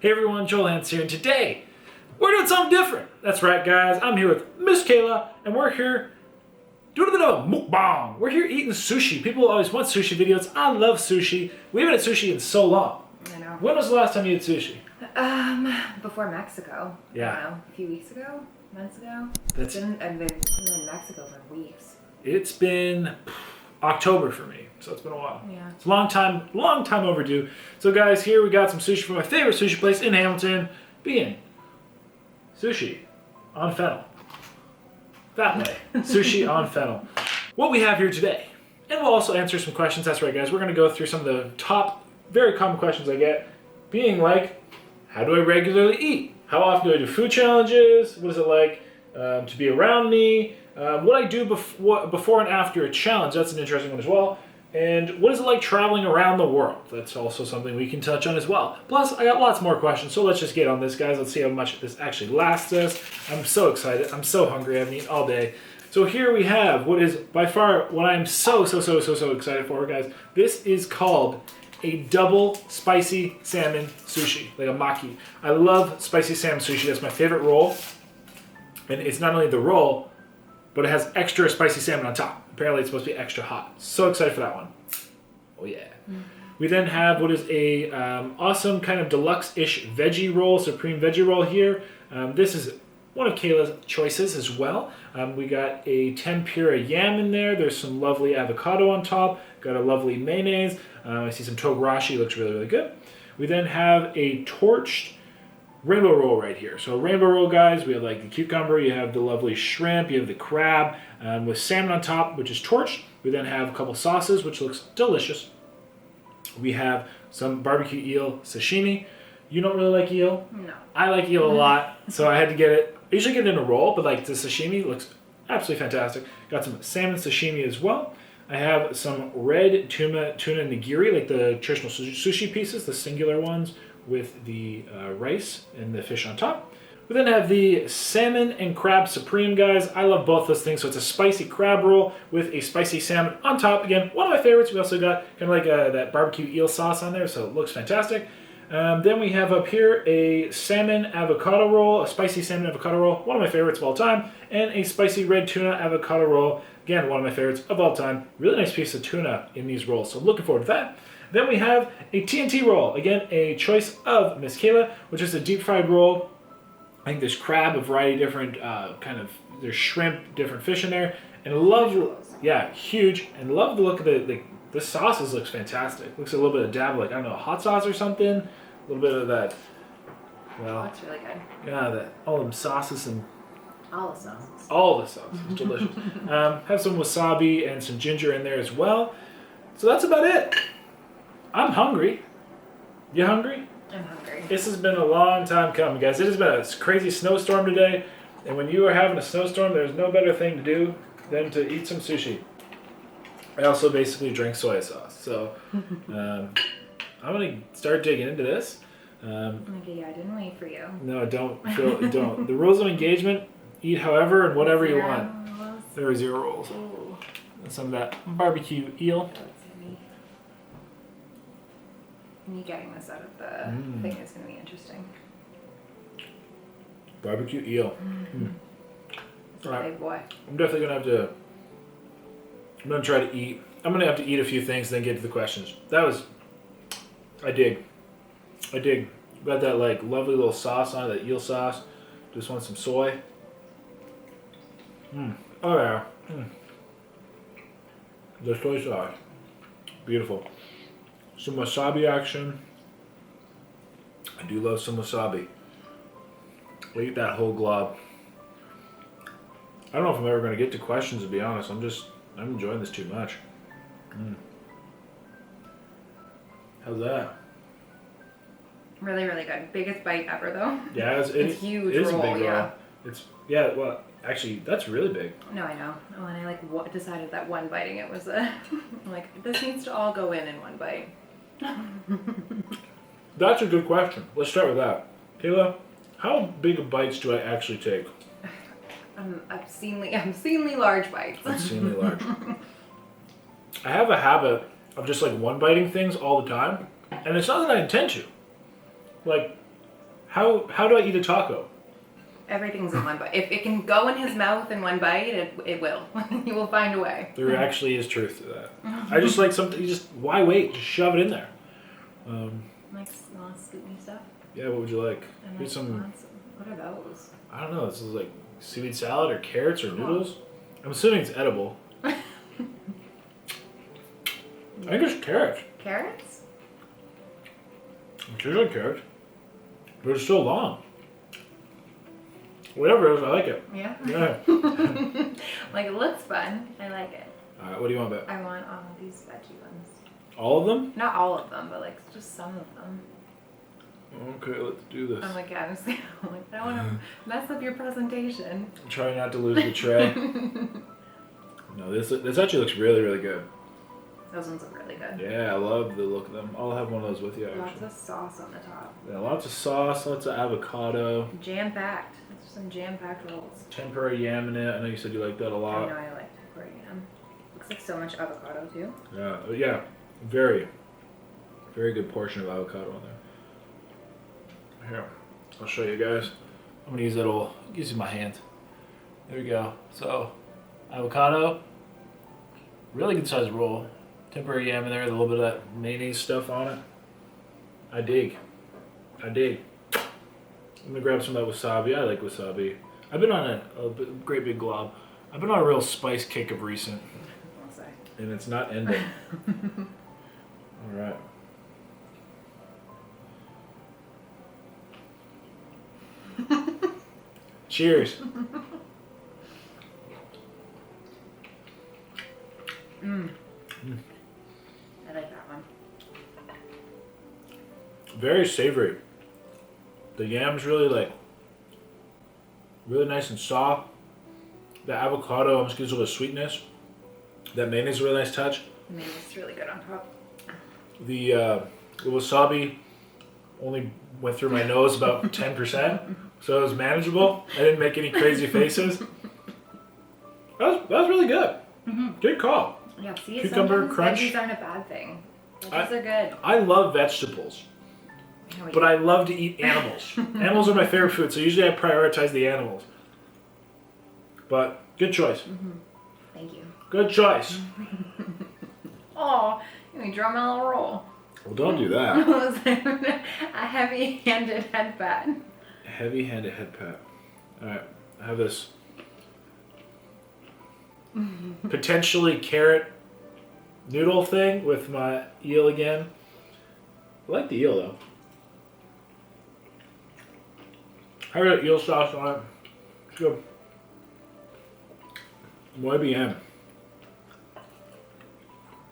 Hey everyone, Joel Hansen here, and today we're doing something different. That's right, guys. I'm here with Miss Kayla, and we're here doing a bit of a mukbang. We're here eating sushi. People always want sushi videos. I love sushi. We haven't had sushi in so long. I know. When was the last time you had sushi? Before Mexico. Yeah. I don't know, a few weeks ago, months ago. That's. I've been in Mexico for weeks. It's been October for me, so it's been a while. Yeah. It's a long time overdue. So guys, here we got some sushi from my favorite sushi place in Hamilton, being sushi on fennel. That way, sushi on fennel. What we have here today, and we'll also answer some questions. That's right, guys. We're gonna go through some of the top, very common questions I get, being like, how do I regularly eat? How often do I do food challenges? What is it like to be around me? What I do before and after a challenge, that's an interesting one as well. And what is it like traveling around the world? That's also something we can touch on as well. Plus, I got lots more questions, so let's just get on this, guys. Let's see how much this actually lasts us. I'm so excited. I'm so hungry. I haven't eaten all day. So here we have what is by far what I'm so excited for, guys. This is called a double spicy salmon sushi, like a maki. I love spicy salmon sushi. That's my favorite roll. And it's not only the roll, but it has extra spicy salmon on top. Apparently it's supposed to be extra hot. So excited for that one. Oh yeah. Mm-hmm. We then have what is a awesome kind of deluxe-ish veggie roll, supreme veggie roll here. This is one of Kayla's choices as well. We got a tempura yam in there. There's some lovely avocado on top. Got a lovely mayonnaise. I see some togarashi, looks really good. We then have a torched rainbow roll right here. So rainbow roll, guys, we have like the cucumber, you have the lovely shrimp, you have the crab with salmon on top, which is torched. We then have a couple sauces, which looks delicious. We have some barbecue eel sashimi. You don't really like eel? No. I like eel a lot, so I had to get it. I usually get it in a roll, but like the sashimi looks absolutely fantastic. Got some salmon sashimi as well. I have some red tuna nigiri, like the traditional sushi pieces, the singular ones, with the rice and the fish on top. We then have the salmon and crab supreme, guys. I love both those things. So it's a spicy crab roll with a spicy salmon on top. Again, one of my favorites. We also got kind of like that barbecue eel sauce on there, so it looks fantastic. Then we have up here a salmon avocado roll, a spicy salmon avocado roll, one of my favorites of all time, and a spicy red tuna avocado roll, again, one of my favorites of all time. Really nice piece of tuna in these rolls, so looking forward to that. Then we have a TNT roll, again, a choice of Miss Kayla, which is a deep fried roll. I think there's crab, a variety of different there's shrimp, different fish in there. And I love, yeah, huge. And love the look of the sauces looks fantastic. Looks a little bit of dab, like, I don't know, hot sauce or something. A little bit of that, well. That's really good. Yeah, all them sauces and. All the sauces. All the sauces, delicious. Have some wasabi and some ginger in there as well. So that's about it. I'm hungry. You hungry? I'm hungry. This has been a long time coming, guys. It has been a crazy snowstorm today, and when you are having a snowstorm, there's no better thing to do than to eat some sushi. I also basically drink soy sauce, so I'm gonna start digging into this. Okay, yeah, I didn't wait for you. No, don't. The rules of engagement: eat however and whatever you want. There are 0 rules. Ooh. And some of that barbecue eel. Me getting this out of the thing is going to be interesting. Barbecue eel. It's a big boy. I'm definitely going to have to... I'm going to try to eat. I'm going to have to eat a few things, then get to the questions. That was... I dig. Got that like lovely little sauce on it, that eel sauce. Just want some soy. Oh yeah. The soy sauce. Beautiful. Some wasabi action. I do love some wasabi. We'll eat that whole glob. I don't know if I'm ever going to get to questions, to be honest. I'm enjoying this too much. How's that? Really, really good. Biggest bite ever, though. Yeah, it's huge. It is roll, a big yeah. roll. Well, actually, that's really big. No, I know. Oh, and I decided that one biting it was I'm like, this needs to all go in one bite. That's a good question. Let's start with that. Kayla, how big of bites do I actually take? Obscenely large bites. Obscenely large. I have a habit of just like one biting things all the time, and it's not that I intend to. Like, How do I eat a taco? Everything's in one bite. If it can go in his mouth in one bite, it will. He will find a way. There actually is truth to that. I just like something. Why wait? Just shove it in there. Like small scoopy stuff. Yeah. What would you like? And Here's like some. what are those? I don't know. This is like seaweed salad or carrots or noodles. I'm assuming it's edible. I think it's carrots. Carrots? It tastes like carrots, but it's so long. Whatever it is, I like it. Yeah. Yeah. Like it looks fun. I like it. All right. What do you want, Bet? I want all of these veggie ones. All of them? Not all of them, but like just some of them. Okay, let's do this. I'm like, honestly, I'm like, I don't want to mess up your presentation. Try not to lose the tray. No, this actually looks really, really good. Those ones look really good. Yeah, I love the look of them. I'll have one of those with you, actually. Lots of sauce on the top. Yeah, lots of sauce, lots of avocado. Jam-packed. It's some jam-packed rolls. Tempura yam in it. I know you said you like that a lot. I know I like tempura yam. Looks like so much avocado too. Yeah. Very, very good portion of avocado on there. Here, I'll show you guys. I'm gonna use that old, use my hand. There we go. So, avocado, really good sized roll. Tempura yam in there, with a little bit of that mayonnaise stuff on it. I dig. I'm gonna grab some of that wasabi. I like wasabi. I've been on a great big glob. I've been on a real spice kick of recent. I'll say. And it's not ending. All right. Cheers. I like that one. Very savory. The yam's really nice and soft. The avocado almost gives it a little sweetness. That mayonnaise is a really nice touch. The mayonnaise is really good on top. The wasabi only went through my nose about 10%, so it was manageable. I didn't make any crazy faces. That was really good. Mm-hmm. Good call. Yeah, see, Cucumber sometimes crunch. veggies aren't a bad thing. Veggies are good. I love vegetables, but I love to eat animals. Animals are my favorite food, so usually I prioritize the animals. But good choice. Mm-hmm. Thank you. Good choice. Oh, you draw my little roll. Well, don't do that. A heavy-handed head pat. Heavy-handed head pat. All right, I have this potentially carrot noodle thing with my eel again. I like the eel though. I got eel sauce on it. It's good. Muy bien.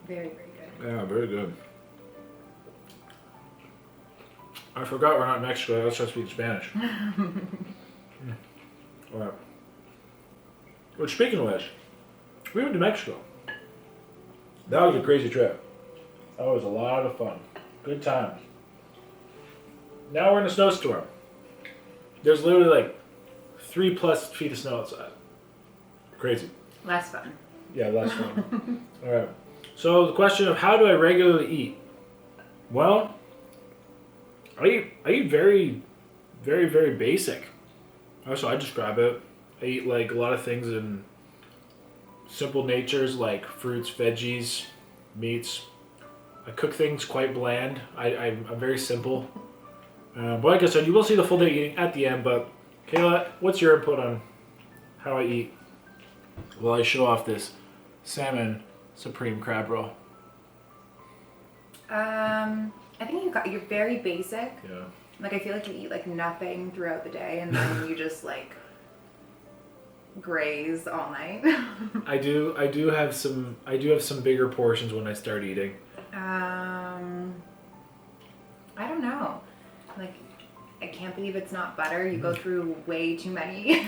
Very, very good. Yeah, very good. I forgot we're not in Mexico. Let's try to speak Spanish. All right. Well, speaking of which, we went to Mexico. That was a crazy trip. That was a lot of fun. Good times. Now we're in a snowstorm. There's literally like 3+ feet of snow outside. Crazy. Less fun. Yeah, less fun. All right. So the question of how do I regularly eat? Well, I eat very, very, very basic. That's how I describe it. I eat like a lot of things in simple natures like fruits, veggies, meats. I cook things quite bland. I'm very simple. But like I said, you will see the full day eating at the end. But Kayla, what's your input on how I eat? Well, I show off this salmon supreme crab roll. I think you're very basic. Yeah. Like I feel like you eat like nothing throughout the day, and then you just like graze all night. I do have some bigger portions when I start eating. I don't know. Like I can't believe it's not butter. You go through way too many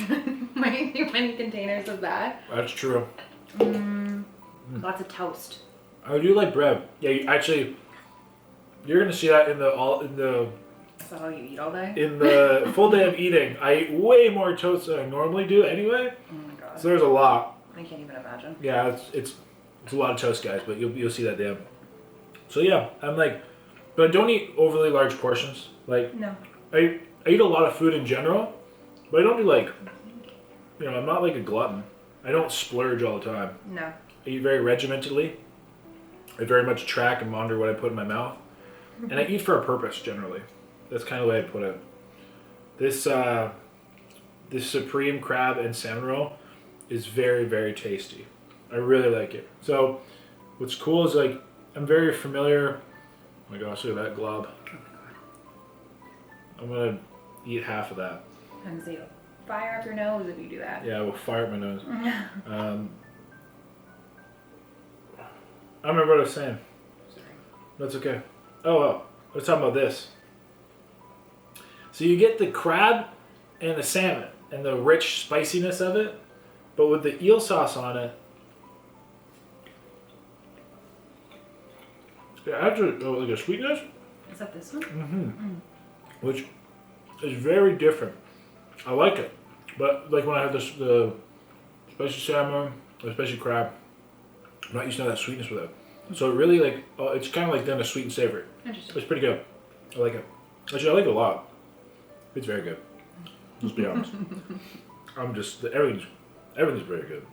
way too many containers of that. That's true. Lots of toast. I do like bread. Yeah, you're gonna see that in the Is that all you eat all day? in the full day of eating. I eat way more toast than I normally do anyway. Oh my god. So there's a lot. I can't even imagine. Yeah, it's a lot of toast, guys. But you'll see that damn. So yeah, I'm like, but I don't eat overly large portions. Like No. I I eat a lot of food in general, but I don't do like, you know, I'm not like a glutton. I don't splurge all the time. No. I eat very regimentedly. I very much track and monitor what I put in my mouth. And I eat for a purpose, generally. That's kind of the way I put it. This supreme crab and salmon roll is very, very tasty. I really like it. So what's cool is like, I'm very familiar. Oh my gosh, look at that glob. I'm going to eat half of that. I'm gonna say, fire up your nose if you do that. Yeah, I will fire up my nose. I don't remember what I was saying. Sorry. That's okay. Oh, well, let's talk about this. So you get the crab and the salmon and the rich spiciness of it, but with the eel sauce on it, it adds like a sweetness. Is that this one? Which is very different. I like it, but like when I have the spicy salmon or spicy crab, I'm not used to that sweetness with it. So it really like it's kind of like then a sweet and savory. Interesting. It's pretty good. I like it. Actually, I like it a lot. It's very good. Let's be honest. I'm just everything's very good.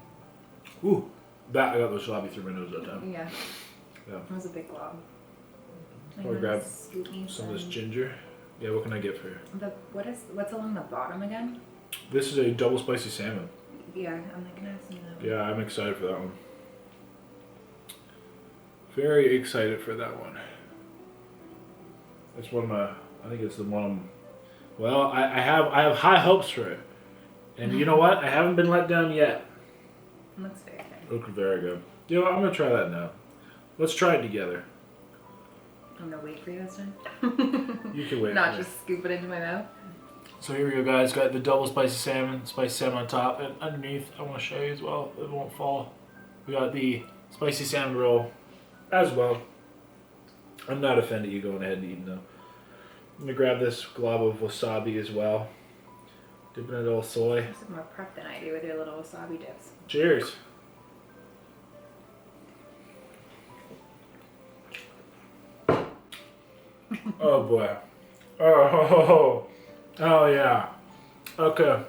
Ooh, that I got the wasabi through my nose that time. Yeah. Yeah. It was a big glob. I'll grab some of this ginger. Yeah, what can I get for you? What's along the bottom again? This is a double spicy salmon. Yeah, I'm like gonna have some of that. Yeah, I'm excited for that one. Very excited for that one. It's one of my. I think it's the one. Well, I have high hopes for it, and you know what? I haven't been let down yet. It looks very good. Looks very good. You know what? I'm gonna try that now. Let's try it together. I'm gonna wait for you this time. You can wait. Not just scoop it into my mouth. So here we go, guys. Got the double spicy salmon on top, and underneath, I want to show you as well. It won't fall. We got the spicy salmon roll as well. I'm not offended you going ahead and eating them. I'm gonna grab this glob of wasabi as well. Dipping it in a little soy. You have more prep than I do with your little wasabi dips. Cheers. Oh boy. Oh yeah. Okay.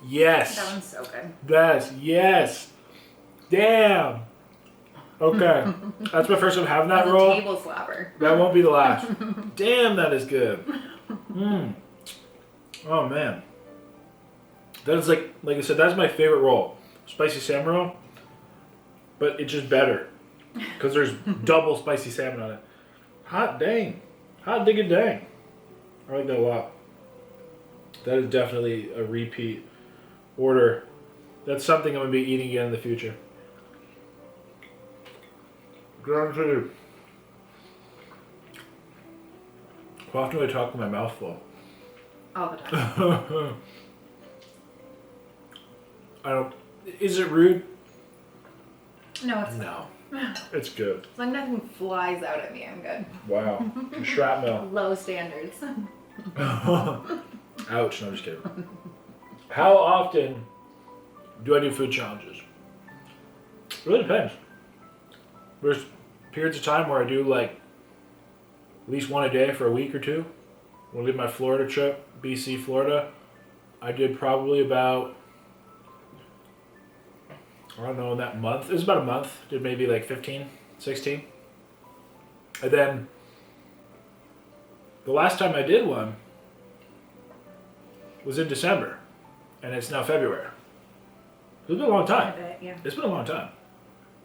Yes. That one's so good. Yes. Damn. Okay. That's my first time having that That's roll. a table slapper. That won't be the last. Damn, that is good. Oh man. That is like I said, that's my favorite roll. Spicy salmon roll. But it's just better. Because there's double spicy salmon on it. Hot dang. Hot digging dang. I like that a lot. That is definitely a repeat order. That's something I'm going to be eating again in the future. Guaranteed. How often do I talk with my mouth full? All the time. I don't. Is it rude? No, it's No. It's good. as long as nothing flies out at me, I'm good. Wow. Shrapnel. Low standards. Ouch. No, I'm just kidding. How often do I do food challenges? It really depends. There's periods of time where I do like at least one a day for a week or two. When I did my Florida trip, BC, Florida, I did probably about, I don't know, in that month. It was about a month. Did maybe like 15, 16. And then the last time I did one was in December. And it's now February. It's been a long time. Yeah. It's been a long time.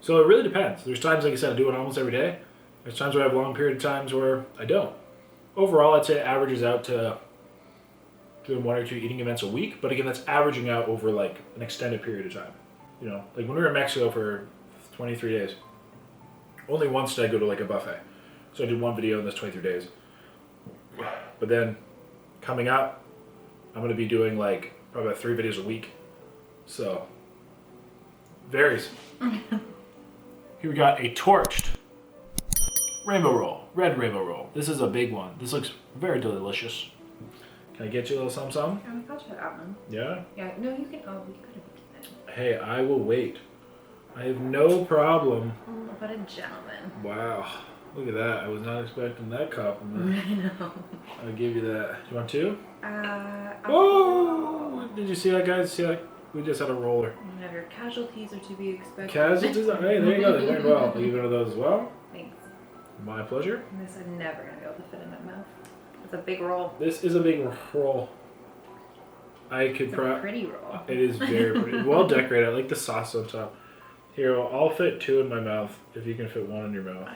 So it really depends. There's times, like I said, I do it almost every day. There's times where I have a long period of times where I don't. Overall, I'd say it averages out to doing 1 or 2 eating events a week. But again, that's averaging out over like an extended period of time. You know, like when we were in Mexico for 23 days, only once did I go to like a buffet. So I did one video in those 23 days. But then coming up, I'm going to be doing like probably about 3 videos a week. So, varies. Here we got a torched rainbow roll, red rainbow roll. This is a big one. This looks very delicious. Can I get you a little something? Oh, I'll try that one. Yeah? Yeah, no, you can. Oh, we could have eaten it. Hey, I will wait. I have no problem. Oh, what a gentleman. Wow. Look at that. I was not expecting that compliment. I know. I'll give you that. You want two? Oh! Did you see that, guys? See that? We just had a roller. Your casualties are to be expected. Casualties? Hey, there you go. They learned well. Will you go to those as well? Thanks. My pleasure. This is never going to be able to fit in my mouth. It's a big roll. This is a big roll. I could It's a pretty roll. It is very pretty. Well decorated. I like the sauce on top. Here, I'll fit two in my mouth if you can fit one in your mouth.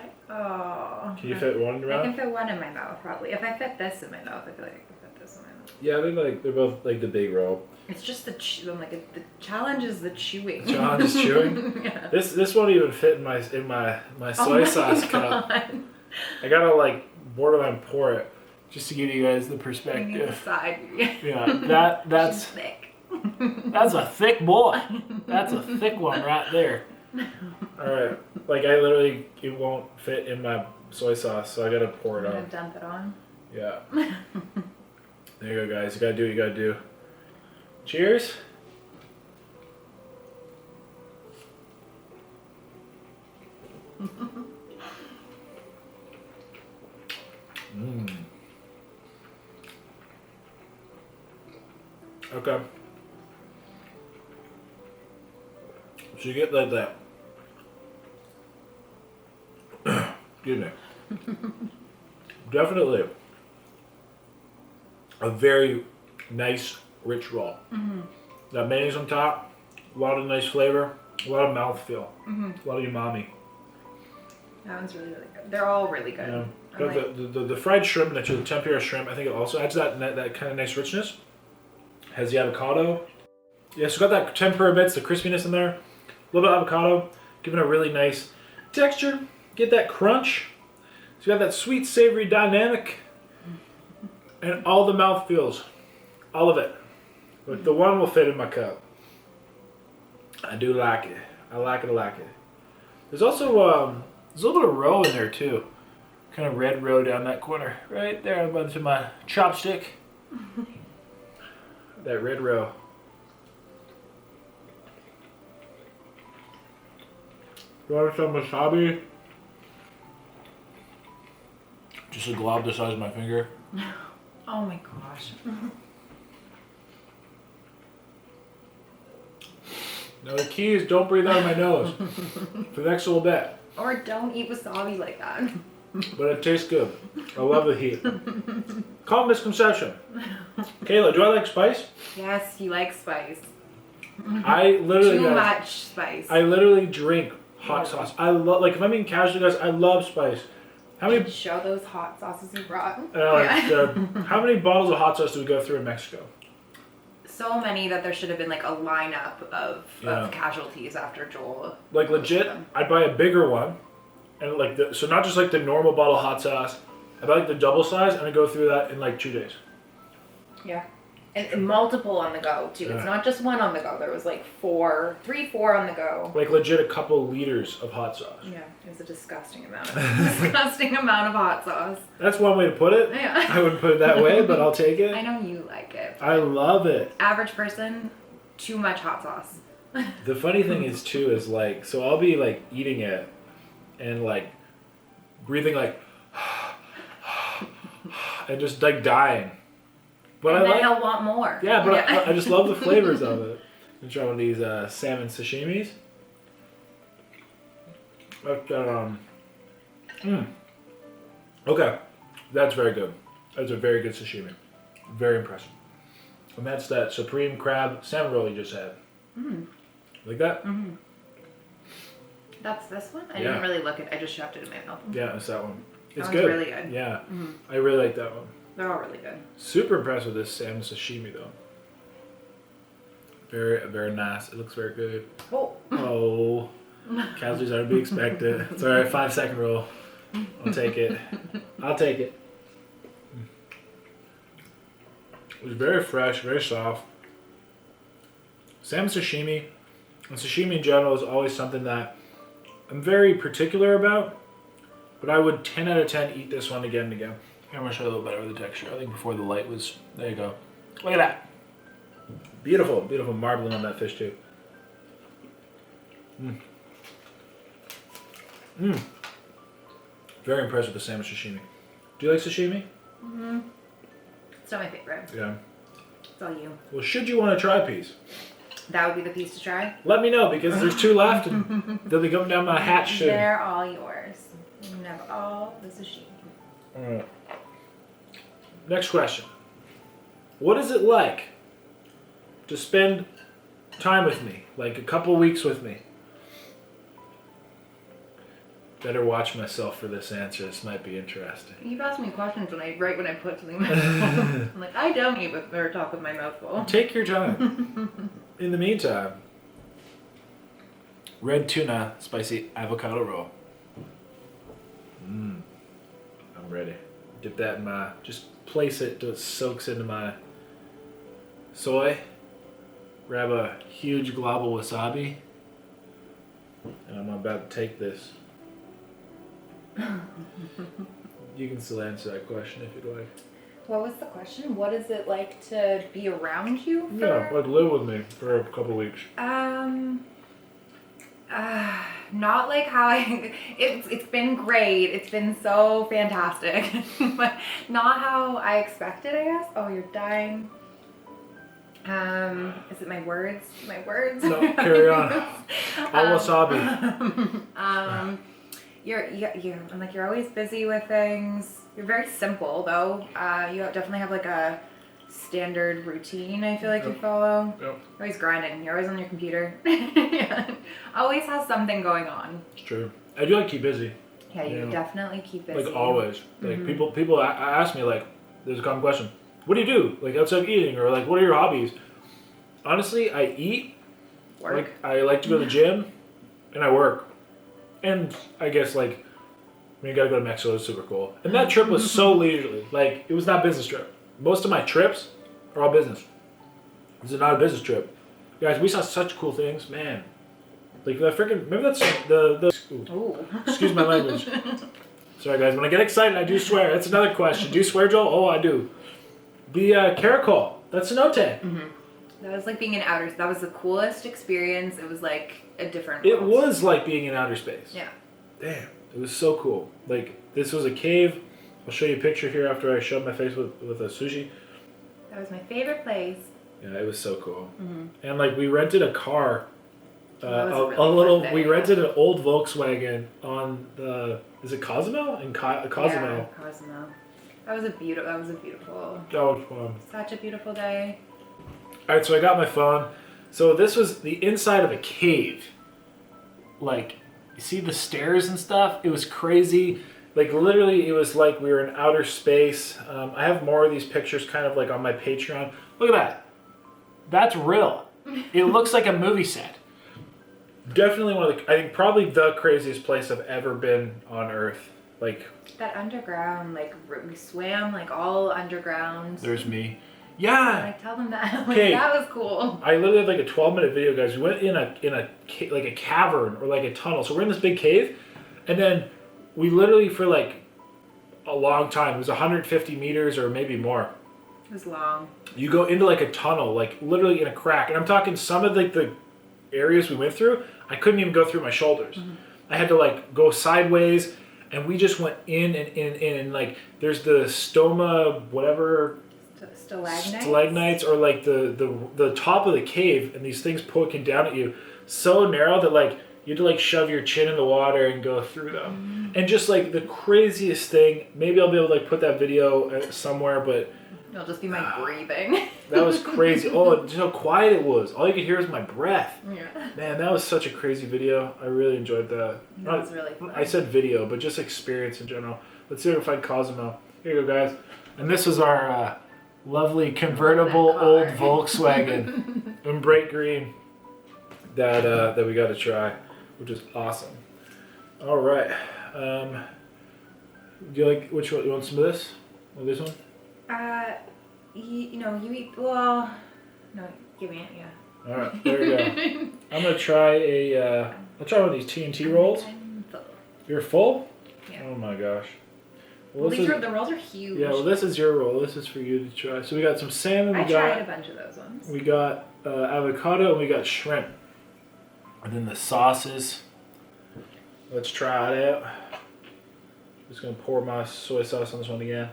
Can you fit one in your mouth? I can fit one in my mouth, probably. If I fit this in my mouth, I feel like I can fit this in my mouth. Yeah, they're both like the big roll. It's just the the challenge is the chewing. The challenge is chewing. Yeah. This won't even fit in my soy sauce cup. I gotta like borderline pour it just to give you guys the perspective. The side. Yeah, that's thick. That's a thick boy. That's a thick one right there. All right, like it won't fit in my soy sauce, so I gotta pour it on. Dump it on. Yeah. There you go, guys. You gotta do what you gotta do. Cheers. Okay. So you get like that. Excuse me. Definitely a very nice, rich roll. That mayonnaise on top, a lot of nice flavor, a lot of mouthfeel, a lot of umami. That one's really, really good. They're all really good. Yeah. The fried shrimp, the tempura shrimp, I think it also adds that kind of nice richness. Has the avocado. Yeah, so got that tempura bits, the crispiness in there. A little bit of avocado, giving it a really nice texture. Get that crunch. So you got that sweet, savory dynamic. And all the mouth feels. All of it. But the one will fit in my cup. I do like it. I like it. There's also there's a little bit of roe in there too. Kind of red roe down that corner. Right there on to my chopstick. That red roe. You want some wasabi? Just a glob the size of my finger. Oh my gosh. Now the key is don't breathe out of my nose for the next little bit. Or don't eat wasabi like that. But it tastes good. I love the heat. Common misconception. Kayla, do I like spice? Yes, you like spice. I literally Too much spice. I literally drink hot sauce. I love, like, if I'm eating casual, guys, I love spice. How many? Show those hot sauces you brought. How many bottles of hot sauce do we go through in Mexico? So many that there should have been like a lineup of casualties after Joel. Like legit, I'd buy a bigger one, and like so not just like the normal bottle of hot sauce. I'd buy like the double size, and I'd go through that in like 2 days. Yeah. And multiple on the go too. Yeah. It's not just one on the go. There was like 4 on the go. Like legit a couple liters of hot sauce. Yeah, it was a disgusting amount. Disgusting amount of hot sauce. That's one way to put it. Yeah. I wouldn't put it that way, but I'll take it. I know you like it. I love it. Average person, too much hot sauce. The funny thing is too is like, so I'll be like eating it and like breathing like and just like dying. But and I then he'll want more. Yeah, but I just love the flavors of it. I'm trying one of these salmon sashimis. Okay, that's very good. That's a very good sashimi. Very impressive. And that's that supreme crab salmon roll you just had. Like that? That's this one? I didn't really look at it. I just shoved it in my mouth. Yeah, it's that one. It's That good. one's really good. Yeah, I really like that one. They're all really good. Super impressed with this salmon sashimi though. Very, very nice. It looks very good. Oh. Casualties are to be expected. It's alright, 5-second rule. I'll take it. I'll take it. It was very fresh, very soft. Salmon sashimi, and sashimi in general is always something that I'm very particular about, but I would 10 out of 10 eat this one again and again. I'm going to show you a little better with the texture. I think before the light was, there you go. Look at that. Beautiful, beautiful marbling on that fish too. Very impressed with the salmon sashimi. Do you like sashimi? Mm-hmm. It's not my favorite. Yeah. It's all you. Well, should you want to try a piece? That would be the piece to try? Let me know, because there's 2 left and they'll be coming down my hatch soon. They're all yours. You can have all the sashimi. Alright. Next question. What is it like to spend time with me? Like a couple weeks with me? Better watch myself for this answer. This might be interesting. You've asked me questions right when I put something in my mouth. I'm like, I don't eat with or talk with my mouth full. Take your time. In the meantime, red tuna spicy avocado roll. I'm ready. Dip that in my, just place it till it soaks into my soy. Grab a huge glob of wasabi. And I'm about to take this. You can still answer that question if you'd like. What was the question? What is it like to be around you? Yeah, like live with me for a couple weeks. Not like how it's been great. It's been so fantastic. But not how I expected, I guess. Oh, you're dying. Is it my words? My words? No, carry on. All wasabi. I'm like, you're always busy with things. You're very simple though. You definitely have like a standard routine, I feel like you follow. Yep. You're always grinding. You're always on your computer. Yeah. Always has something going on. It's true. I do like to keep busy. Yeah, you definitely keep busy. Like always. Like people ask me, like, there's a common question. What do you do? Like outside of eating, or like what are your hobbies? Honestly, I eat. Work. Like I like to go to the gym, and I work. And I guess like, I mean, you gotta go to Mexico. It's super cool. And that trip was so leisurely. Like it was not a business trip. Most of my trips are all business. This is not a business trip. Guys, we saw such cool things, man. Like that freaking, remember that's Ooh. excuse my language. Sorry guys, when I get excited I do swear. That's another question. Do you swear, Joel? Oh, I do. The caracol, that's cenote. That was like being in outer. That was the coolest experience. It was like a different It world. was like being in outer space. Yeah. Damn, it was so cool. Like this was a cave. I'll show you a picture here after I shove my face with a sushi. That was my favorite place. Yeah, it was so cool. And like we rented a car. We rented an old Volkswagen on the, is it Cozumel? Cozumel. Yeah, Cozumel. That was beautiful. That was fun. Such a beautiful day. All right, so I got my phone. So this was the inside of a cave. Like, you see the stairs and stuff? It was crazy. Like, literally, it was like we were in outer space. I have more of these pictures kind of like on my Patreon. Look at that. That's real. It looks like a movie set. Definitely one of the, I think probably the craziest place I've ever been on Earth. Like that underground, like we swam like all underground. There's me. Yeah. Like tell them that. Like, that was cool. I literally had like a 12-minute video, guys. We went in a like a cavern or like a tunnel. So we're in this big cave, and then we literally for like a long time. It was 150 meters or maybe more. It was long. You go into like a tunnel, like literally in a crack, and I'm talking some of like the areas we went through, I couldn't even go through my shoulders. I had to like go sideways, and we just went in and like there's the stoma whatever stalagmites or like the top of the cave, and these things poking down at you so narrow that like you had to like shove your chin in the water and go through them. And just like the craziest thing, maybe I'll be able to like put that video somewhere, but it'll just be my breathing. That was crazy. Oh, just how quiet it was. All you could hear was my breath. Yeah. Man, that was such a crazy video. I really enjoyed that. That was really fun. I said video, but just experience in general. Let's see if we can find Cozumel. Here you go, guys. And this was our lovely convertible old Volkswagen in bright green that we got to try, which is awesome. All right. Do you like, which one? You want some of this? Or this one? You eat, well, no, give me it, yeah. All right, there you go. I'm going to try I'll try one of these TNT rolls. I'm full. You're full? Yeah. Oh my gosh. Well, the rolls are huge. Yeah, well this is your roll. This is for you to try. So we got some salmon. I tried a bunch of those ones. We got avocado and we got shrimp. And then the sauces. Let's try it out. Just gonna pour my soy sauce on this one again.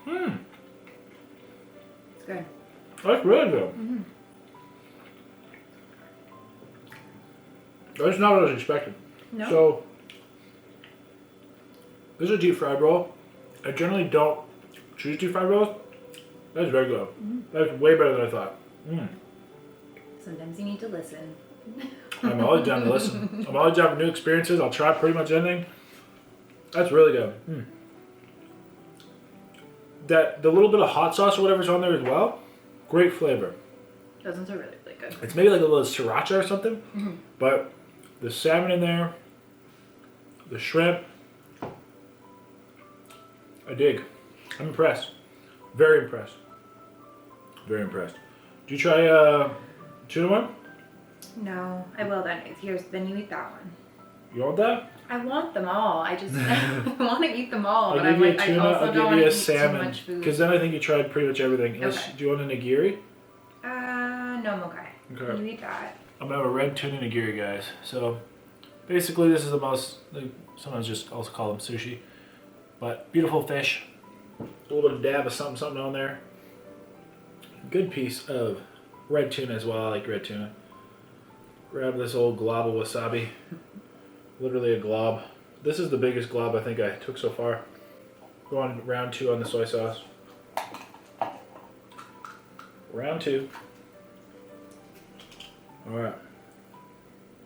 It's good. That's really good. That's not what I was expecting. No. So, this is a deep fried roll. I generally don't choose deep fried rolls. That's very good. That's way better than I thought. Sometimes you need to listen. I'm always down to listen. I'm always down for new experiences. I'll try pretty much anything. That's really good. That the little bit of hot sauce or whatever's on there as well, great flavor. Those ones are really, really good. It's maybe like a little sriracha or something, but the salmon in there, the shrimp, I dig. I'm impressed. Very impressed. Very impressed. Did you try tuna one? No, I will then. Then you eat that one. You want that? I want them all. I just I want to eat them all, but I'll I'm give you like, a tuna, I also I'll don't give want you to a eat too salmon. much food. Because then I think you tried pretty much everything. Okay. Do you want a nigiri? No, I'm okay. Okay. You eat that. I'm gonna have a red tuna nigiri, guys. So basically, this is the most. Sometimes just also call them sushi, but beautiful fish. A little bit of dab of something on there. Good piece of red tuna as well. I like red tuna. Grab this old glob of wasabi. Literally a glob. This is the biggest glob I think I took so far. Go on round 2 on the soy sauce. Round 2. Alright.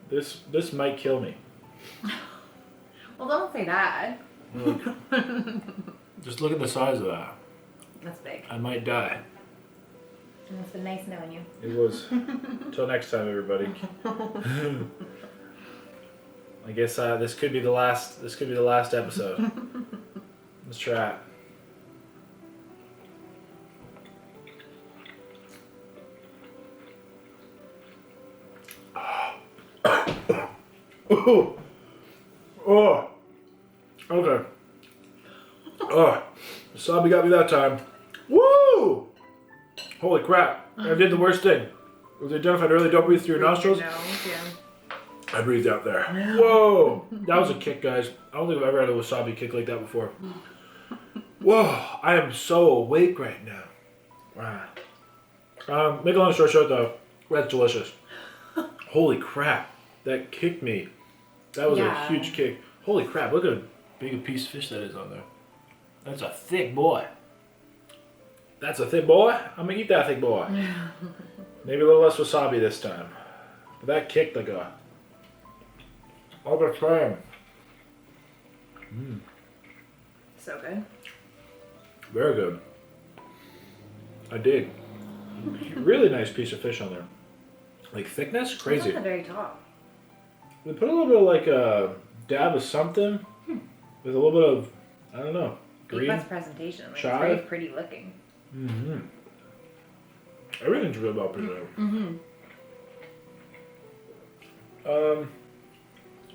This might kill me. Well, don't say that. Look. Just look at the size of that. That's big. I might die. And it's been nice knowing you. It was. Until next time, everybody. I guess this could be the last. This could be the last episode. Let's try it. Oh. Oh. Okay. Oh. Wasabi got me that time. Woo! Holy crap. I did the worst thing. It was identified early. Don't breathe through your nostrils. I breathed out there. Whoa! That was a kick, guys. I don't think I've ever had a wasabi kick like that before. Whoa! I am so awake right now. Wow. Make a long story short, though, that's delicious. Holy crap! That kicked me. That was a huge kick. Holy crap! Look at how big a piece of fish that is on there. That's a thick boy. That's a thick boy. I'm gonna eat that thick boy. Maybe a little less wasabi this time. But that kicked like a other flame. So good. Very good. I dig. Really nice piece of fish on there. Like thickness, crazy. It's on the very top. They put a little bit of like a dab of something with a little bit of, I don't know, green. Big presentation. Like, it's chive. very pretty looking. Everything's really well presented.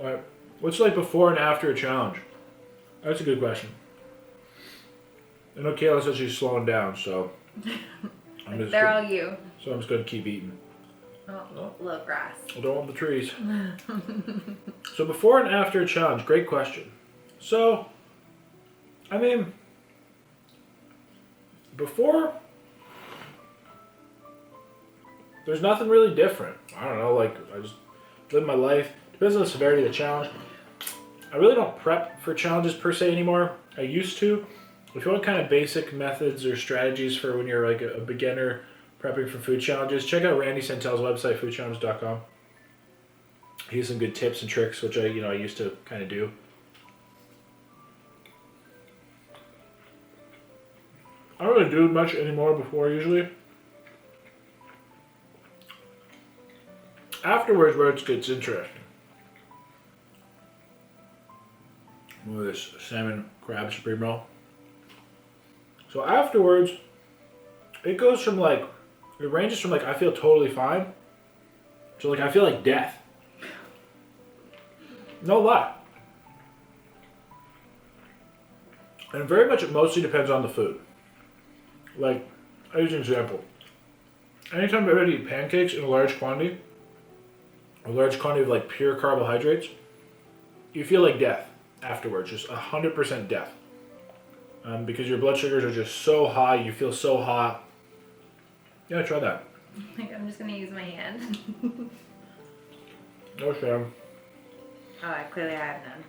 Alright. What's like before and after a challenge? That's a good question. I know Kayla says she's slowing down, so They're all you. So I'm just gonna keep eating. Oh, little grass. I don't want the trees. So before and after a challenge, great question. So, I mean, before, there's nothing really different. I don't know, like, I just live my life. Depends on the severity of the challenge. I really don't prep for challenges per se anymore. I used to. If you want kind of basic methods or strategies for when you're like a beginner prepping for food challenges, check out Randy Santel's website, foodchallenge.com. He has some good tips and tricks, which I used to kind of do. I don't really do much anymore before usually. Afterwards where it gets interesting. Look at this salmon crab supreme roll. So afterwards, it goes from like, it ranges from like I feel totally fine to like I feel like death. No lie. And very much it mostly depends on the food. Like, I'll use an example. Anytime I eat pancakes in a large quantity, a large quantity of like pure carbohydrates, you feel like death afterwards, just 100% death. Because your blood sugars are just so high, you feel so hot. Yeah, try that. I'm just gonna use my hand. No shame. Oh, I clearly have none.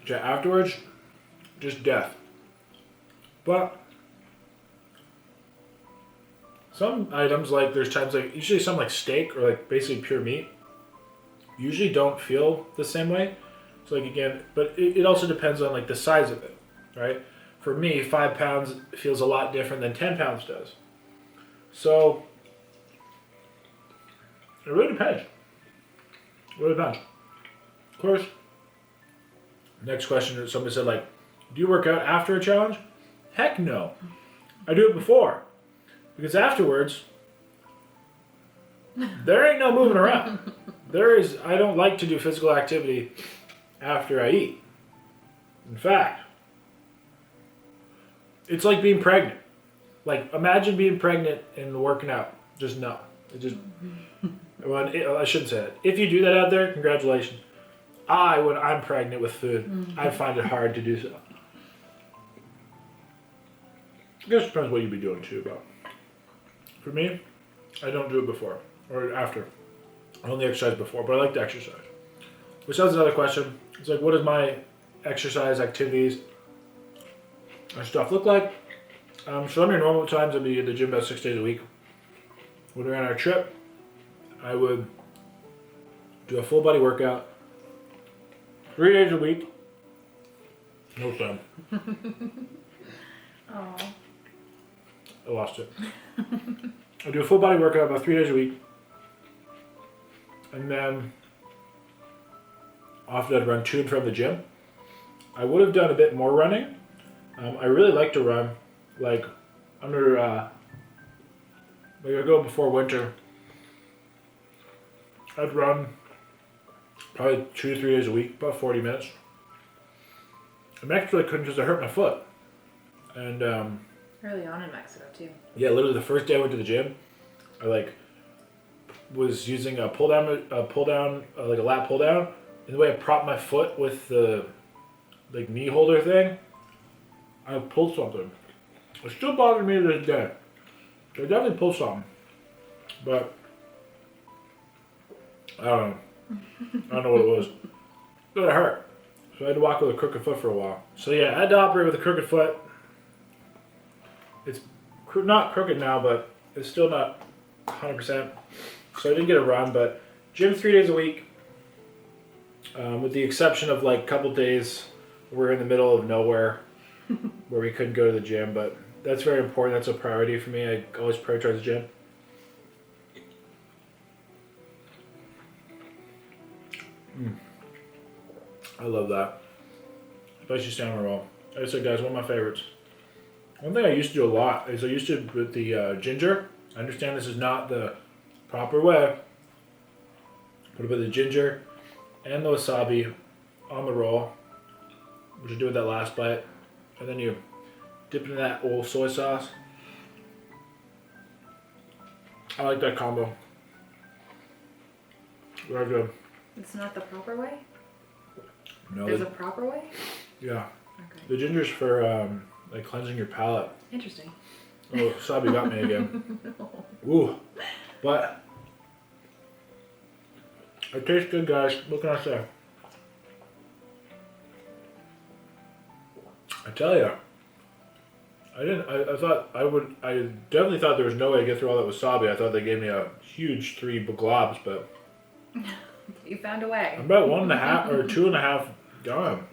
Yeah, afterwards, just death. But some items, like there's times like usually some like steak or like basically pure meat, usually don't feel the same way. So like again, but it also depends on like the size of it, right? For me, 5 pounds feels a lot different than 10 pounds does. So it really depends. It really depends. Of course, next question is somebody said like, do you work out after a challenge? Heck no. I do it before. Because afterwards, there ain't no moving around. I don't like to do physical activity after I eat. In fact, it's like being pregnant. Like, imagine being pregnant and working out. Just no. It just, well, I shouldn't say it. If you do that out there, congratulations. When I'm pregnant with food, I find it hard to do so. I guess it depends what you'd be doing too, but for me, I don't do it before or after. I only exercise before, but I like to exercise. Which is another question. It's like, what does my exercise activities and stuff look like? So under normal times, I'd be at the gym about 6 days a week. When we're on our trip, I would do a full body workout 3 days a week. No fun. Oh. I lost it. I do a full body workout about 3 days a week. And then often I'd run to and from the gym. I would have done a bit more running. I really like to run, like under, like I go before winter. I'd run probably 2 to 3 days a week, about 40 minutes. I actually couldn't because I hurt my foot. And Early on in Mexico too. yeah, literally the first day I went to the gym, I was using a pull down, like a lat pull down, and the way I propped my foot with the like knee holder thing, I pulled something. It still bothers me to this day. I definitely pulled something, but I don't know. I don't know what it was. But it hurt, so I had to walk with a crooked foot for a while. So yeah, I had to operate with a crooked foot. It's not crooked now, but it's still not 100%. So I didn't get a run, but gym 3 days a week, with the exception of like a couple days we're in the middle of nowhere where we couldn't go to the gym, but that's very important. That's a priority for me. I always prioritize the gym. I love that. Spicy salmon roll. Like I said, guys, one of my favorites. One thing I used to do a lot is I used to, with the ginger, I understand this is not the proper way, put a bit of the ginger and the wasabi on the roll, which I do with that last bite, and then you dip it in that old soy sauce. I like that combo. Very good. It's not the proper way? No, There's a proper way? yeah. Okay. The ginger's for like cleansing your palate. Interesting. Oh, wasabi got me again. Ooh, but it tastes good, guys. What can I say? I tell you, I thought I would. I definitely thought there was no way to get through all that wasabi. I thought they gave me a huge 3 globs, but You found a way. I'm about 1.5 or 2.5 gone.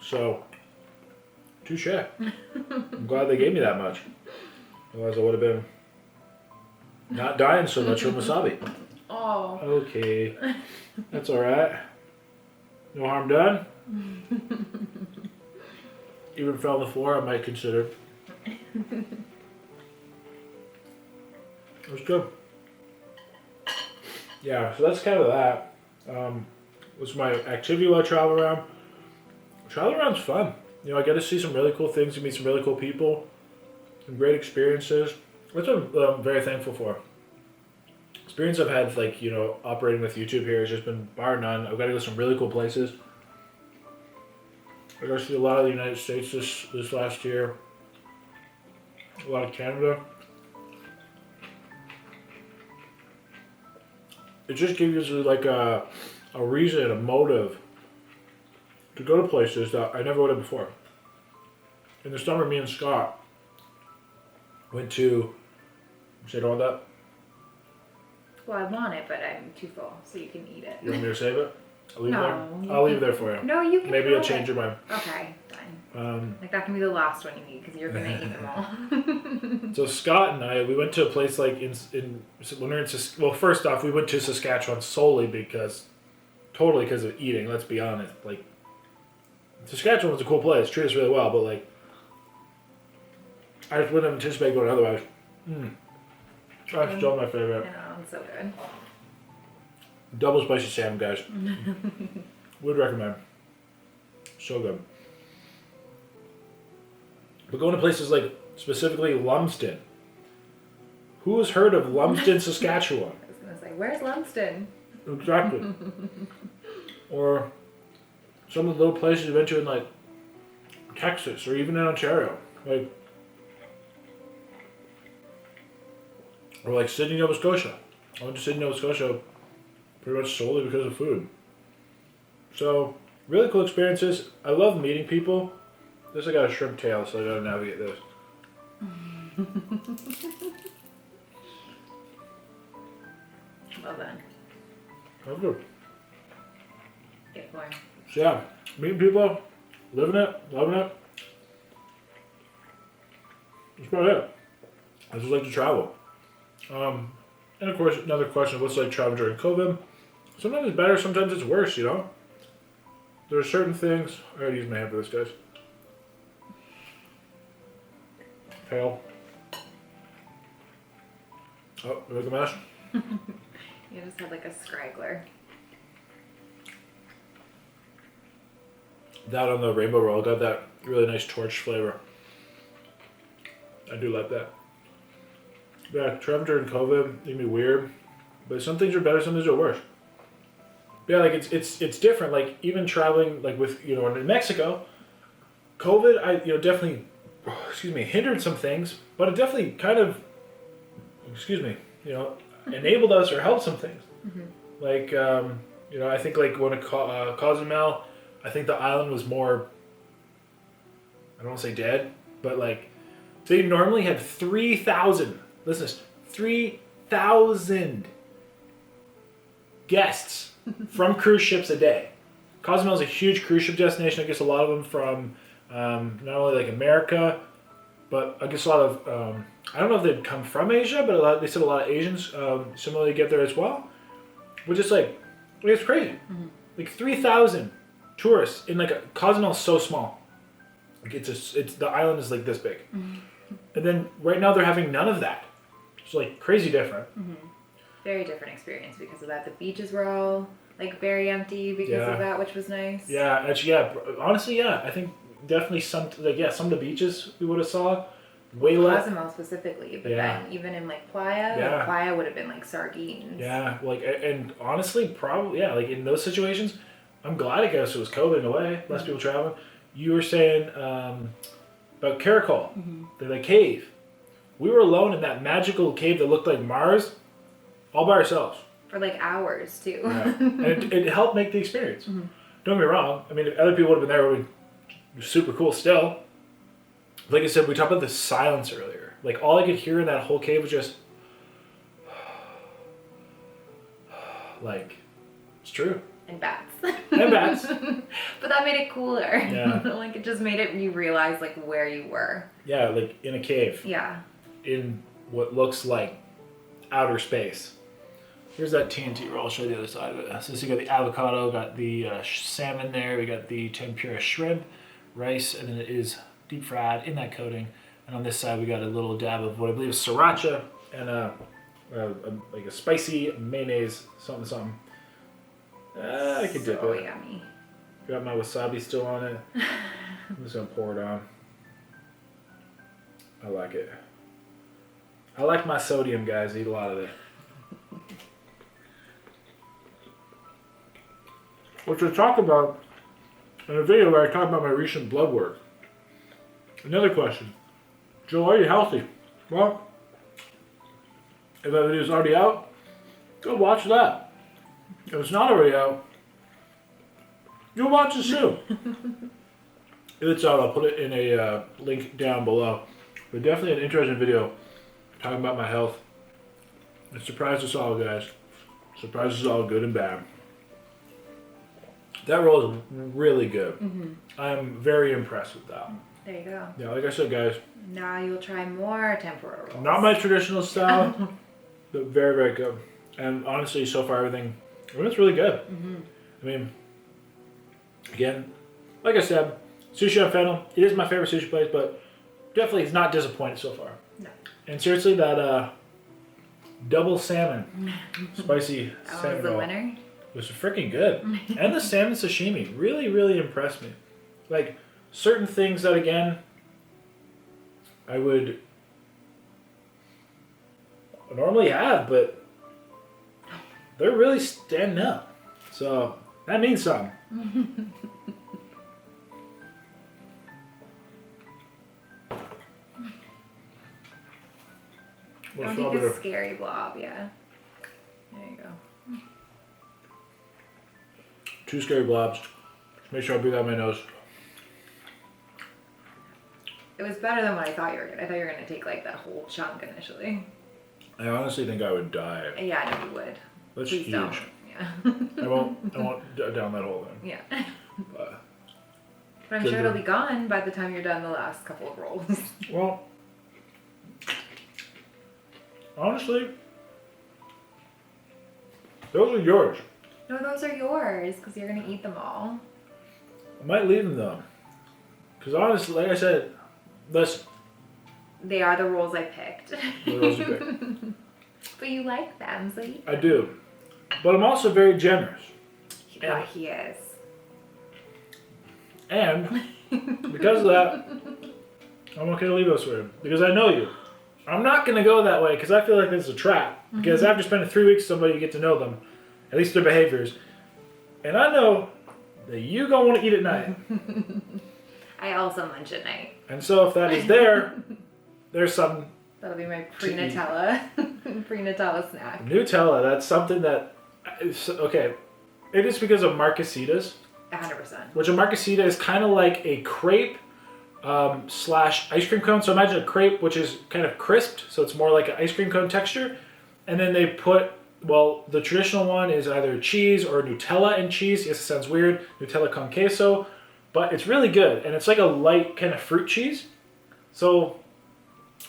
So, touche. I'm glad they gave me that much. Otherwise, I would have been not dying so much from wasabi. Oh. Okay, that's all right. No harm done. Even fell on the floor, I might consider. It was good. Yeah, so that's kind of that. Was my activity while I travel around. Travel around's fun. You know, I get to see some really cool things, and meet some really cool people, some great experiences. That's what I'm very thankful for. experience I've had, like, you know, operating with YouTube here has just been bar none. I've got to go to some really cool places. I got to see a lot of the United States this last year. A lot of Canada. It just gives you like a reason, a motive to go to places that I never would have before. In the summer, me and Scott went to. Say don't want that? Well, I want it, but I'm too full, so you can eat it. You want me to save it? I'll leave No, it you there. I'll leave it can- there for you. No, you can. Maybe have you'll change it. your mind. Okay, fine. Like that can be the last one you eat because you're gonna eat them all. So Scott and I, we went to a place like in when we were in well, first off, we went to Saskatchewan solely because of eating. Let's be honest. Like Saskatchewan was a cool place, treated us really well, but like I just wouldn't have anticipated going otherwise. That's still my favorite. I know, it's so good. Double spicy salmon, guys. Would recommend. So good. But going to places like specifically Lumsden. Who has heard of Lumsden, Saskatchewan? I was gonna say, where's Lumsden? Exactly. Or some of the little places you went to in like Texas or even in Ontario. Like, or like Sydney, Nova Scotia. I went to Sydney, Nova Scotia pretty much solely because of food. So, really cool experiences. I love meeting people. This I got a shrimp tail, so I gotta navigate this. Well done. That's good. Get more. So yeah, meeting people, living it, loving it. That's about it. I just like to travel. And of course, another question of what's it like traveling during COVID. Sometimes it's better, sometimes it's worse, you know? There are certain things. I gotta use my hand for this, guys. Fail. Oh, you like the mash? You just had like a scraggler. That on the rainbow roll got that really nice torch flavor. I do like that. Yeah, traveling during COVID it can be weird, but some things are better, some things are worse. Yeah, like it's different. Like even traveling like with in Mexico, COVID definitely hindered some things, but it definitely kind of enabled us or helped some things. Mm-hmm. Like I think like when Cozumel, I think the island was more. I don't want to say dead, but like they normally had 3,000. Listen, 3,000 guests from cruise ships a day. Cozumel is a huge cruise ship destination. I guess a lot of them from not only like America, but I guess a lot of I don't know if they'd come from Asia, but they said a lot of Asians similarly get there as well. Which is like it's crazy. Mm-hmm. Like 3,000 tourists in like Cozumel is so small. Like it's the island is like this big, mm-hmm. And then right now they're having none of that. It's like crazy different. Mm-hmm. Very different experience because of that. The beaches were all like very empty because of that, which was nice. Yeah, actually, honestly, I think definitely some of the beaches we would have saw way less. Cozumel specifically, but then even in like Playa, like Playa would have been like sardines. Yeah, like and honestly, probably like in those situations, I'm glad I guess it was COVID in a way, less people traveling. You were saying about Caracol, the cave. We were alone in that magical cave that looked like Mars, all by ourselves. For like hours too. Yeah. And it helped make the experience. Mm-hmm. Don't get me wrong. I mean, if other people would have been there, it would be super cool still. Like I said, we talked about the silence earlier. Like all I could hear in that whole cave was just like, it's true. And bats. And bats. But that made it cooler. Yeah. Like it just made you realize like where you were. Yeah, like in a cave. Yeah. In what looks like outer space. Here's that TNT roll. I'll show you the other side of it. So you got the avocado, got the salmon there. We got the tempura shrimp, rice, and then it is deep fried in that coating. And on this side, we got a little dab of what I believe is sriracha and like a spicy mayonnaise, something. I can dip it. So yummy. Got my wasabi still on it. I'm just gonna pour it on. I like it. I like my sodium, guys. I eat a lot of it. which I talk about in a video where I talk about my recent blood work. Another question. Joel, are you healthy? Well, if that video is already out, go watch that. If it's not already out, you'll watch it soon. If it's out, I'll put it in a link down below. But definitely an interesting video talking about my health. It surprised us all, guys. Surprised us all, good and bad. That roll is really good. I'm very impressed with that. There you go. Yeah, like I said, guys. Now you'll try more tempura rolls. Not my traditional style, but very, very good. And honestly, so far everything, it's really good. I mean, again, like I said, Sushi on Fennel, it is my favorite sushi place, but definitely it's not disappointed so far. No. And seriously, that double salmon, spicy salmon was the roll winner. was freaking good. And the salmon sashimi really, really impressed me. Like, certain things that, again, I would normally have, but they're really standing up. So, that means something. Don't think a scary blob, yeah. There you go. 2 scary blobs. Just make sure I breathe out my nose. It was better than what I thought you were going to. I thought you were going to take like that whole chunk initially. I honestly think I would die. Yeah, I know you would. That's Please huge. don't. Yeah. I won't down that hole then. Yeah. But I'm sure it'll be gone by the time you're done the last couple of rolls. well, honestly, those are yours. No, those are yours because you're going to eat them all. I might leave them though. Because honestly, like I said, listen. They are the rolls I picked. The rolls you picked. But you like them, so you... I do. But I'm also very generous. Yeah, he is. And because of that, I'm okay to leave those for him. Because I know you. I'm not going to go that way because I feel like this is a trap. Because after spending 3 weeks with somebody, you get to know them. At least their behaviors. And I know that you going to want to eat at night. I also munch at night. And so if that is there, there's some... That'll be my pre-Nutella. Pre-Nutella snack. Nutella, that's something that... Okay, it is because of marcasitas. 100%. Which a marcasita is kind of like a crepe slash ice cream cone. So imagine a crepe which is kind of crisped, so it's more like an ice cream cone texture. And then they put, well, the traditional one is either cheese or Nutella and cheese. Yes, it sounds weird. Nutella con queso. But it's really good. And it's like a light kind of fruit cheese. So,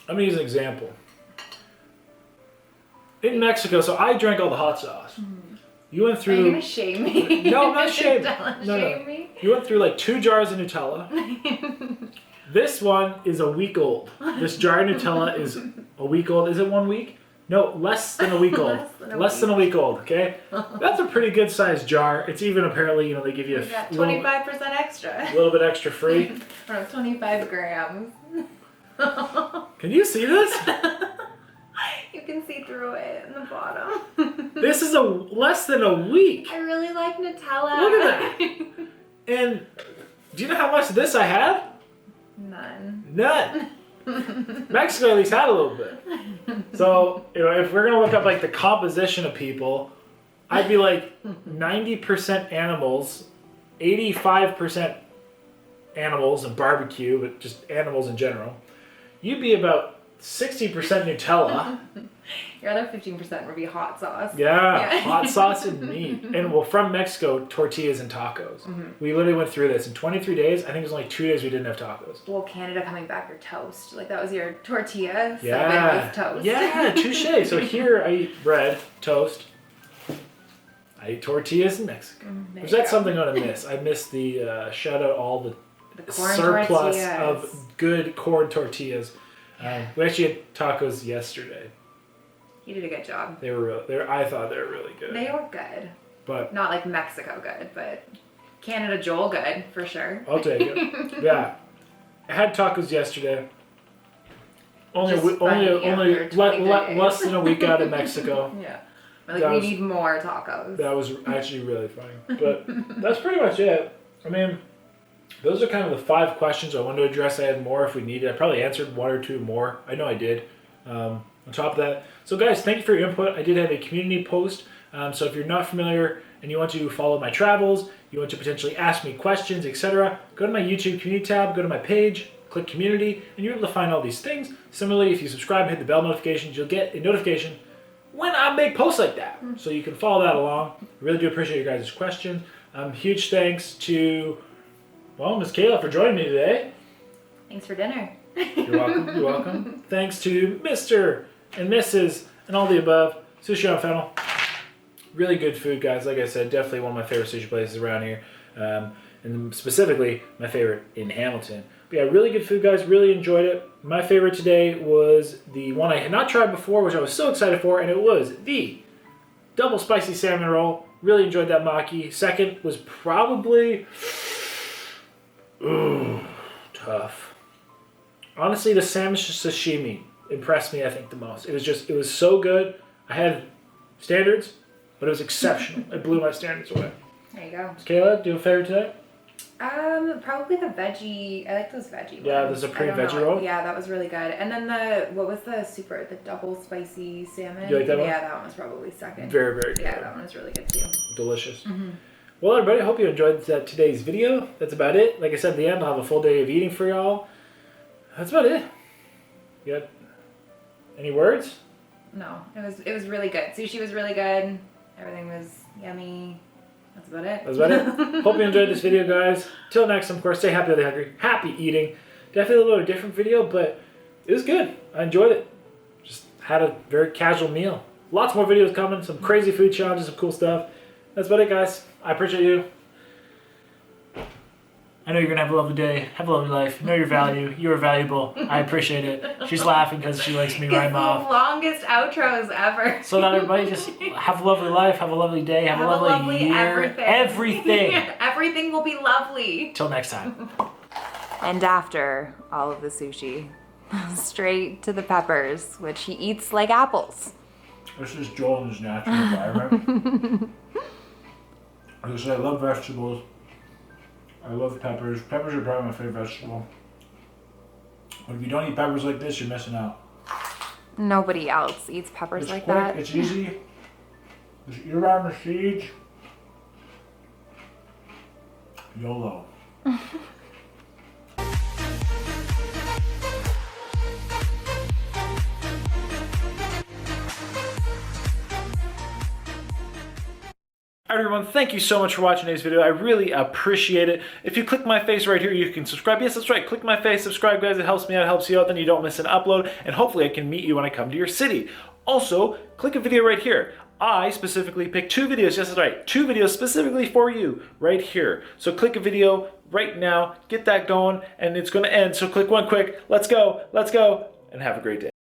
let me use an example. In Mexico, so I drank all the hot sauce. You went through... Are you going to shame me? No, I'm not shaming. Shame me? You went through like 2 jars of Nutella. This one is a week old. This jar of Nutella is a week old. Is it 1 week? No, less than a week old. Less than a week old, okay? That's a pretty good sized jar. It's even apparently, they give you You got 25% extra. a little bit extra free. Or 25 grams. Can you see this? You can see through it in the bottom. This is less than a week. I really like Nutella. Look at that. And do you know how much of this I had? None. Mexico at least had a little bit. So, if we're going to look up like the composition of people, I'd be like 90% animals, 85% animals and barbecue, but just animals in general. You'd be about 60% Nutella. Your other 15% would be hot sauce. Yeah, hot sauce and meat. And well, from Mexico, tortillas and tacos. We literally went through this. In 23 days, I think it was only 2 days we didn't have tacos. Well, Canada coming back, your toast. Like, that was your tortilla, yeah. with toast. Yeah, touche. So here I eat bread, toast. I eat tortillas in Mexico. Is that something I'm going to miss? I miss the, shout out all the corn surplus tortillas. of good corn tortillas. We actually had tacos yesterday. You did a good job. I thought they were really good. They were good. But not like Mexico good, but Canada Joel good, for sure. I'll take it. Yeah. I had tacos yesterday. Only less than a week out of Mexico. Yeah. We're like, we need more tacos. That was actually really funny. But that's pretty much it. I mean, those are kind of the 5 questions I wanted to address. I had more if we needed. I probably answered 1 or 2 more. I know I did. On top of that. So guys, thank you for your input. I did have a community post. So if you're not familiar and you want to follow my travels, you want to potentially ask me questions, etc., go to my YouTube community tab, go to my page, click community, and you're able to find all these things. Similarly, if you subscribe, hit the bell notifications, you'll get a notification when I make posts like that. So you can follow that along. I really do appreciate your guys' questions. Huge thanks to, well, Miss Kayla for joining me today. Thanks for dinner. You're welcome. You're welcome. Thanks to Mr. and Mrs. and all the above. Sushi on Fennel. Really good food, guys. Like I said, definitely one of my favorite sushi places around here. And specifically, my favorite in Hamilton. But yeah, really good food, guys. Really enjoyed it. My favorite today was the one I had not tried before, which I was so excited for, and it was the double spicy salmon roll. Really enjoyed that maki. Second was probably... Ooh, tough. Honestly, the salmon sashimi impressed me, I think, the most. It was so good. I had standards, but it was exceptional. It blew my standards away. There you go. Kayla, do you have a favorite today? Probably the veggie. I like those veggie ones. Yeah, the supreme veggie roll. Yeah, that was really good. And then what was the double spicy salmon? You like that one? Yeah, that one was probably second. Very, very good. Yeah, that one was really good too. Delicious. Mm-hmm. Well, everybody, I hope you enjoyed today's video. That's about it. Like I said at the end, I'll have a full day of eating for y'all. That's about it. You got any words? No, it was really good. Sushi was really good. Everything was yummy. That's about it. That's about it. Hope you enjoyed this video, guys. Till next time, of course, stay happy, stay hungry. Happy eating. Definitely a little bit of a different video, but it was good. I enjoyed it. Just had a very casual meal. Lots more videos coming. Some crazy food challenges, some cool stuff. That's about it, guys. I appreciate you. I know you're going to have a lovely day, have a lovely life, know your value, you're valuable. I appreciate it. She's laughing because she likes me right off. It's the longest outros ever. So now everybody just have a lovely life, have a lovely day, have a lovely year. Everything. Everything will be lovely. Till next time. And after all of the sushi, straight to the peppers, which he eats like apples. This is Joel in his natural environment. Like I said, I love vegetables. I love peppers. Peppers are probably my favorite vegetable. But if you don't eat peppers like this, you're missing out. Nobody else eats peppers It's like quick, that. It's easy. You're around the siege. YOLO. Everyone, thank you so much for watching today's video. I really appreciate it. If you click my face right here, you can subscribe. Yes, that's right. Click my face, subscribe, guys. It helps me out, it helps you out. Then you don't miss an upload. And hopefully I can meet you when I come to your city. Also, click a video right here. I specifically picked 2 videos. Yes, that's right. 2 videos specifically for you right here. So click a video right now. Get that going. And it's going to end. So click one quick. Let's go. Let's go. And have a great day.